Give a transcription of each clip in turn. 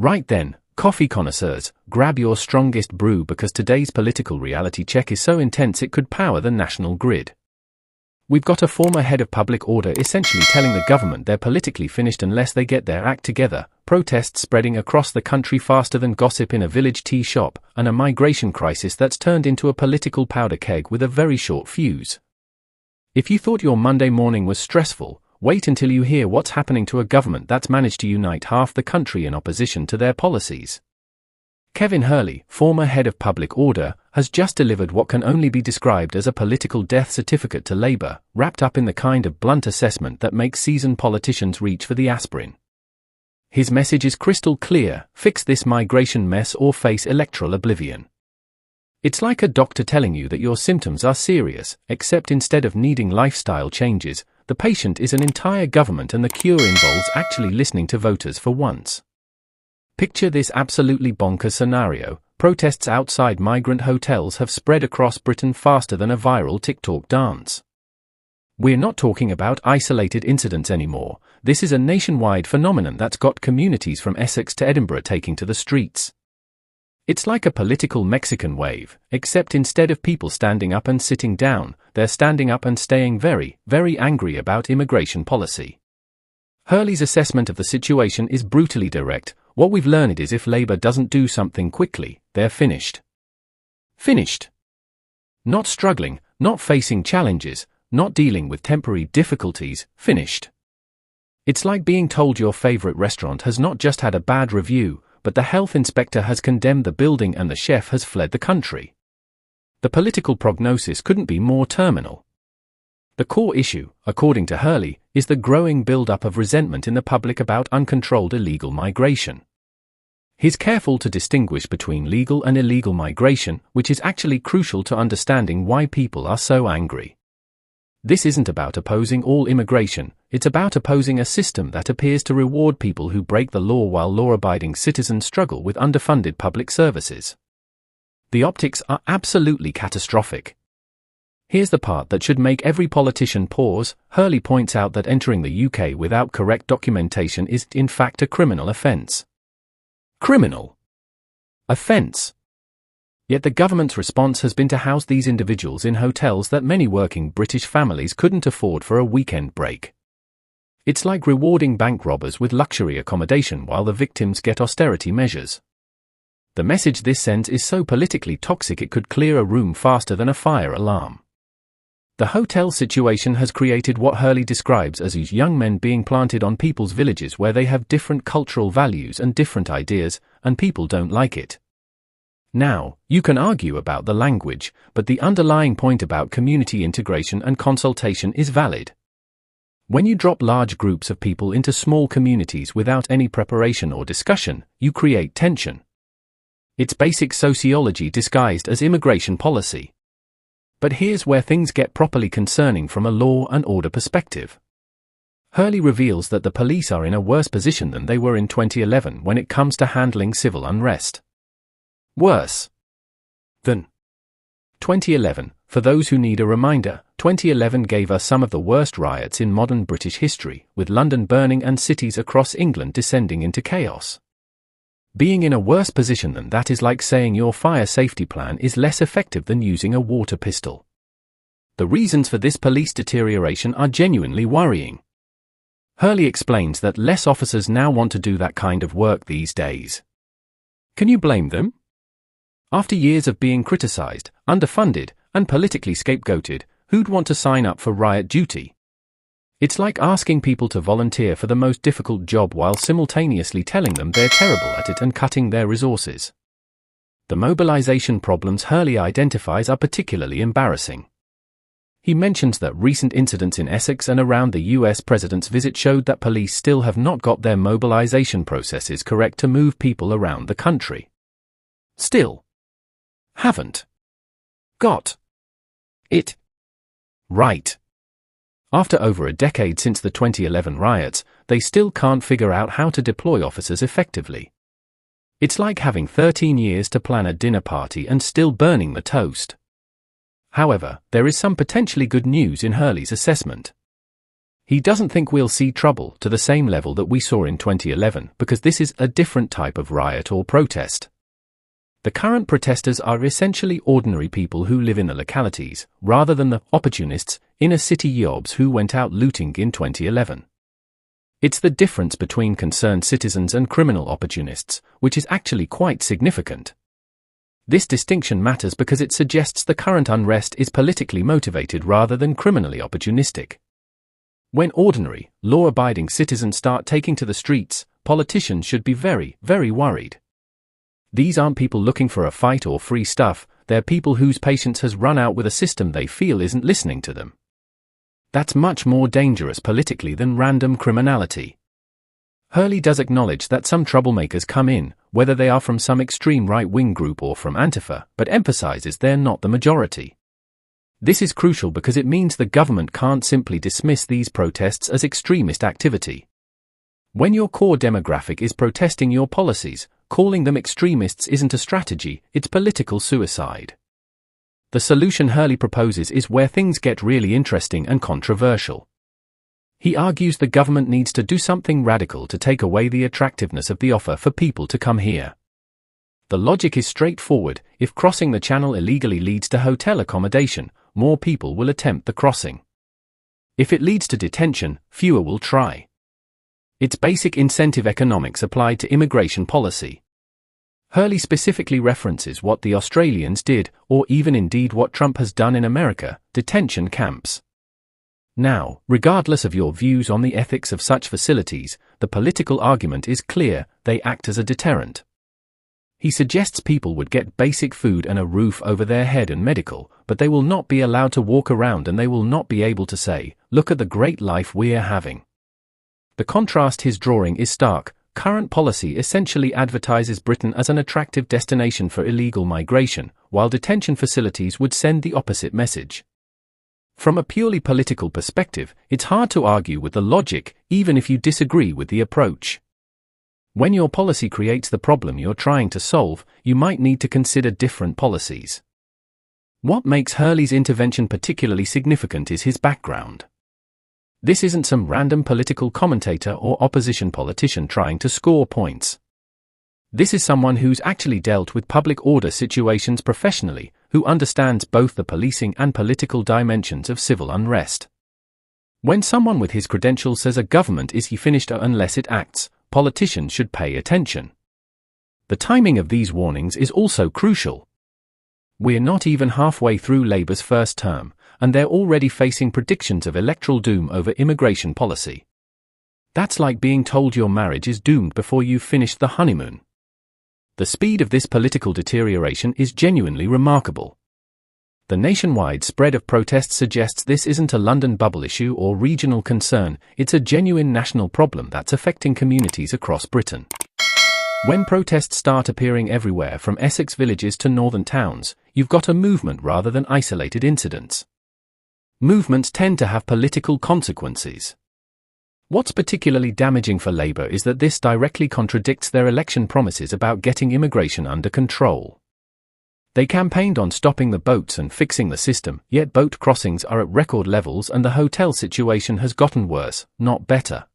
Right then, coffee connoisseurs, grab your strongest brew because today's political reality check is so intense it could power the national grid. We've got a former head of public order essentially telling the government they're politically finished unless they get their act together, protests spreading across the country faster than gossip in a village tea shop, and a migration crisis that's turned into a political powder keg with a very short fuse. If you thought your Monday morning was stressful, wait until you hear what's happening to a government that's managed to unite half the country in opposition to their policies. Kevin Hurley, former head of public order, has just delivered what can only be described as a political death certificate to Labour, wrapped up in the kind of blunt assessment that makes seasoned politicians reach for the aspirin. His message is crystal clear: fix this migration mess or face electoral oblivion. It's like a doctor telling you that your symptoms are serious, except instead of needing lifestyle changes, the patient is an entire government and the cure involves actually listening to voters for once. Picture this absolutely bonkers scenario: protests outside migrant hotels have spread across Britain faster than a viral TikTok dance. We're not talking about isolated incidents anymore. This is a nationwide phenomenon that's got communities from Essex to Edinburgh taking to the streets. It's like a political Mexican wave, except instead of people standing up and sitting down, they're standing up and staying very, very angry about immigration policy. Hurley's assessment of the situation is brutally direct. What we've learned is if Labour doesn't do something quickly, they're finished. Finished. Not struggling, not facing challenges, not dealing with temporary difficulties, finished. It's like being told your favourite restaurant has not just had a bad review, but the health inspector has condemned the building and the chef has fled the country. The political prognosis couldn't be more terminal. The core issue, according to Hurley, is the growing build-up of resentment in the public about uncontrolled illegal migration. He's careful to distinguish between legal and illegal migration, which is actually crucial to understanding why people are so angry. This isn't about opposing all immigration, it's about opposing a system that appears to reward people who break the law while law-abiding citizens struggle with underfunded public services. The optics are absolutely catastrophic. Here's the part that should make every politician pause. Hurley points out that entering the UK without correct documentation is, in fact, a criminal offence. Criminal offence. Yet the government's response has been to house these individuals in hotels that many working British families couldn't afford for a weekend break. It's like rewarding bank robbers with luxury accommodation while the victims get austerity measures. The message this sends is so politically toxic it could clear a room faster than a fire alarm. The hotel situation has created what Hurley describes as these young men being planted on people's villages where they have different cultural values and different ideas, and people don't like it. Now, you can argue about the language, but the underlying point about community integration and consultation is valid. When you drop large groups of people into small communities without any preparation or discussion, you create tension. It's basic sociology disguised as immigration policy. But here's where things get properly concerning from a law and order perspective. Hurley reveals that the police are in a worse position than they were in 2011 when it comes to handling civil unrest. Worse than 2011. For those who need a reminder, 2011 gave us some of the worst riots in modern British history, with London burning and cities across England descending into chaos. Being in a worse position than that is like saying your fire safety plan is less effective than using a water pistol. The reasons for this police deterioration are genuinely worrying. Hurley explains that less officers now want to do that kind of work these days. Can you blame them? After years of being criticised, underfunded, and politically scapegoated, who'd want to sign up for riot duty? It's like asking people to volunteer for the most difficult job while simultaneously telling them they're terrible at it and cutting their resources. The mobilization problems Hurley identifies are particularly embarrassing. He mentions that recent incidents in Essex and around the US president's visit showed that police still have not got their mobilization processes correct to move people around the country. Still haven't got it right. After over a decade since the 2011 riots, they still can't figure out how to deploy officers effectively. It's like having 13 years to plan a dinner party and still burning the toast. However, there is some potentially good news in Hurley's assessment. He doesn't think we'll see trouble to the same level that we saw in 2011 because this is a different type of riot or protest. The current protesters are essentially ordinary people who live in the localities, rather than the opportunists, inner-city yobs who went out looting in 2011. It's the difference between concerned citizens and criminal opportunists, which is actually quite significant. This distinction matters because it suggests the current unrest is politically motivated rather than criminally opportunistic. When ordinary, law-abiding citizens start taking to the streets, politicians should be very, very worried. These aren't people looking for a fight or free stuff, they're people whose patience has run out with a system they feel isn't listening to them. That's much more dangerous politically than random criminality. Hurley does acknowledge that some troublemakers come in, whether they are from some extreme right-wing group or from Antifa, but emphasizes they're not the majority. This is crucial because it means the government can't simply dismiss these protests as extremist activity. When your core demographic is protesting your policies, calling them extremists isn't a strategy, it's political suicide. The solution Hurley proposes is where things get really interesting and controversial. He argues the government needs to do something radical to take away the attractiveness of the offer for people to come here. The logic is straightforward: if crossing the channel illegally leads to hotel accommodation, more people will attempt the crossing. If it leads to detention, fewer will try. It's basic incentive economics applied to immigration policy. Hurley specifically references what the Australians did, or even indeed what Trump has done in America: detention camps. Now, regardless of your views on the ethics of such facilities, the political argument is clear: they act as a deterrent. He suggests people would get basic food and a roof over their head and medical, but they will not be allowed to walk around and they will not be able to say, "Look at the great life we're having." The contrast he's drawing is stark. Current policy essentially advertises Britain as an attractive destination for illegal migration, while detention facilities would send the opposite message. From a purely political perspective, it's hard to argue with the logic, even if you disagree with the approach. When your policy creates the problem you're trying to solve, you might need to consider different policies. What makes Hurley's intervention particularly significant is his background. This isn't some random political commentator or opposition politician trying to score points. This is someone who's actually dealt with public order situations professionally, who understands both the policing and political dimensions of civil unrest. When someone with his credentials says a government is finished unless it acts, politicians should pay attention. The timing of these warnings is also crucial. We're not even halfway through Labour's first term, and they're already facing predictions of electoral doom over immigration policy. That's like being told your marriage is doomed before you've finished the honeymoon. The speed of this political deterioration is genuinely remarkable. The nationwide spread of protests suggests this isn't a London bubble issue or regional concern, it's a genuine national problem that's affecting communities across Britain. When protests start appearing everywhere from Essex villages to northern towns, you've got a movement rather than isolated incidents. Movements tend to have political consequences. What's particularly damaging for Labour is that this directly contradicts their election promises about getting immigration under control. They campaigned on stopping the boats and fixing the system, yet boat crossings are at record levels and the hotel situation has gotten worse, not better.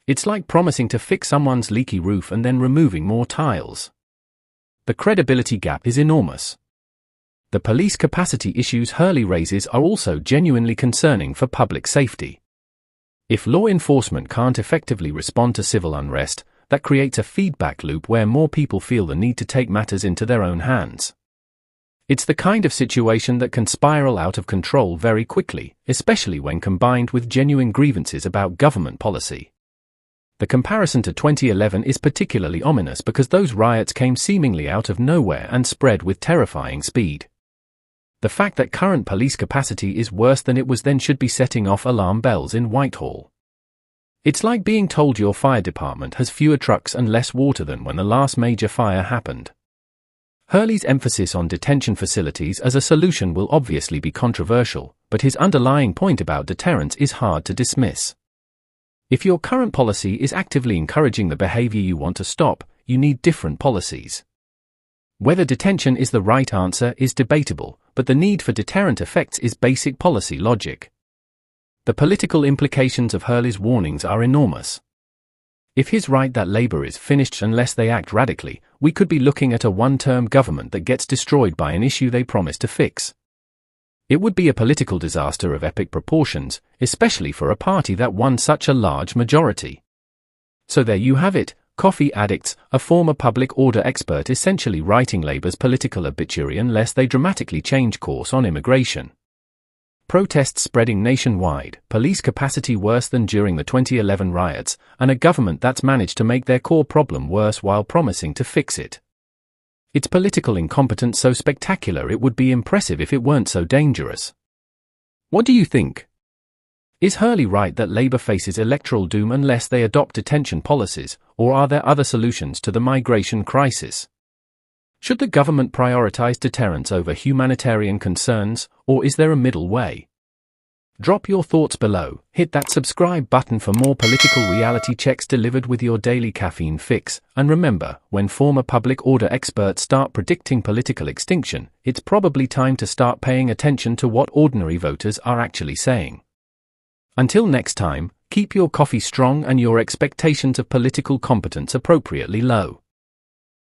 It's like promising to fix someone's leaky roof and then removing more tiles. The credibility gap is enormous. The police capacity issues Hurley raises are also genuinely concerning for public safety. If law enforcement can't effectively respond to civil unrest, that creates a feedback loop where more people feel the need to take matters into their own hands. It's the kind of situation that can spiral out of control very quickly, especially when combined with genuine grievances about government policy. The comparison to 2011 is particularly ominous because those riots came seemingly out of nowhere and spread with terrifying speed. The fact that current police capacity is worse than it was then should be setting off alarm bells in Whitehall. It's like being told your fire department has fewer trucks and less water than when the last major fire happened. Hurley's emphasis on detention facilities as a solution will obviously be controversial, but his underlying point about deterrence is hard to dismiss. If your current policy is actively encouraging the behavior you want to stop, you need different policies. Whether detention is the right answer is debatable, but the need for deterrent effects is basic policy logic. The political implications of Hurley's warnings are enormous. If he's right that Labour is finished unless they act radically, we could be looking at a one-term government that gets destroyed by an issue they promised to fix. It would be a political disaster of epic proportions, especially for a party that won such a large majority. So there you have it, coffee addicts, a former public order expert essentially writing Labour's political obituary unless they dramatically change course on immigration. Protests spreading nationwide, police capacity worse than during the 2011 riots, and a government that's managed to make their core problem worse while promising to fix it. It's political incompetence so spectacular it would be impressive if it weren't so dangerous. What do you think? Is Hurley right that Labour faces electoral doom unless they adopt detention policies, or are there other solutions to the migration crisis? Should the government prioritise deterrence over humanitarian concerns, or is there a middle way? Drop your thoughts below, hit that subscribe button for more political reality checks delivered with your daily caffeine fix, and remember, when former public order experts start predicting political extinction, it's probably time to start paying attention to what ordinary voters are actually saying. Until next time, keep your coffee strong and your expectations of political competence appropriately low.